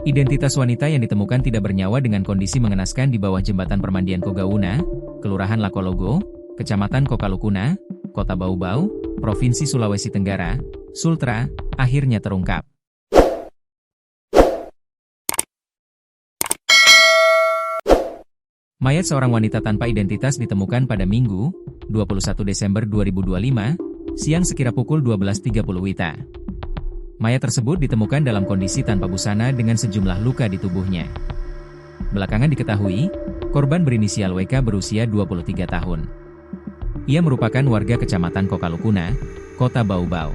Identitas wanita yang ditemukan tidak bernyawa dengan kondisi mengenaskan di bawah jembatan permandian Kogauna, Kelurahan Lakologo, Kecamatan Kokalukuna, Kota Bau-Bau, Provinsi Sulawesi Tenggara, Sultra, akhirnya terungkap. Mayat seorang wanita tanpa identitas ditemukan pada Minggu, 21 Desember 2025, siang sekira pukul 12.30 WITA. Mayat tersebut ditemukan dalam kondisi tanpa busana dengan sejumlah luka di tubuhnya. Belakangan diketahui, korban berinisial WK berusia 23 tahun. Ia merupakan warga Kecamatan Kokalukuna, Kota Bau-Bau.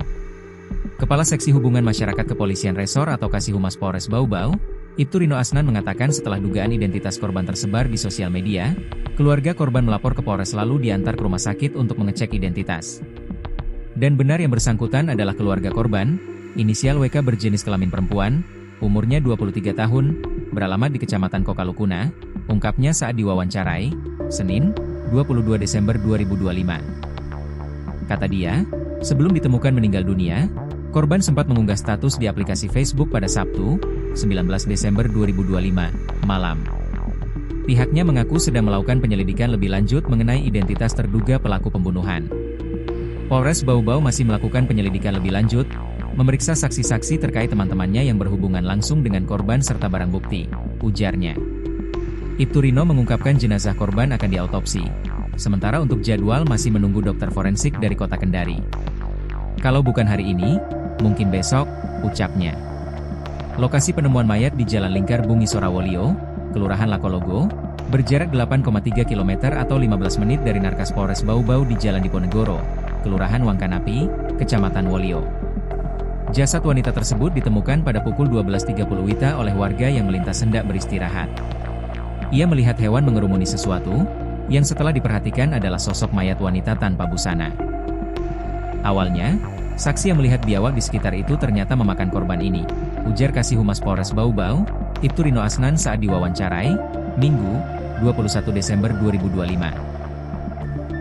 Kepala Seksi Hubungan Masyarakat Kepolisian Resor atau Kasihumas Polres Bau-Bau, Ibtu Rino Asnan mengatakan setelah dugaan identitas korban tersebar di sosial media, keluarga korban melapor ke Polres lalu diantar ke rumah sakit untuk mengecek identitas. Dan benar yang bersangkutan adalah keluarga korban, inisial WK berjenis kelamin perempuan, umurnya 23 tahun, beralamat di Kecamatan Kokalukuna, ungkapnya saat diwawancarai, Senin, 22 Desember 2025. Kata dia, sebelum ditemukan meninggal dunia, korban sempat mengunggah status di aplikasi Facebook pada Sabtu, 19 Desember 2025, malam. Pihaknya mengaku sedang melakukan penyelidikan lebih lanjut mengenai identitas terduga pelaku pembunuhan. Polres Bau-Bau masih melakukan penyelidikan lebih lanjut, memeriksa saksi-saksi terkait teman-temannya yang berhubungan langsung dengan korban serta barang bukti, ujarnya. Ibtu Rino mengungkapkan jenazah korban akan diautopsi, sementara untuk jadwal masih menunggu dokter forensik dari Kota Kendari. Kalau bukan hari ini, mungkin besok, ucapnya. Lokasi penemuan mayat di Jalan Lingkar Bumi Sorawolio, Kelurahan Lakologo, berjarak 8,3 km atau 15 menit dari Markas Polres Bau-Bau di Jalan Diponegoro, Kelurahan Wangkanapi, Kecamatan Wolio. Jasad wanita tersebut ditemukan pada pukul 12.30 WITA oleh warga yang melintas hendak beristirahat. Ia melihat hewan mengerumuni sesuatu, yang setelah diperhatikan adalah sosok mayat wanita tanpa busana. Awalnya, saksi yang melihat biawak di sekitar itu ternyata memakan korban ini, ujar Kasihumas Polres Bau-Bau, Ibtu Rino Asnan saat diwawancarai, Minggu, 21 Desember 2025.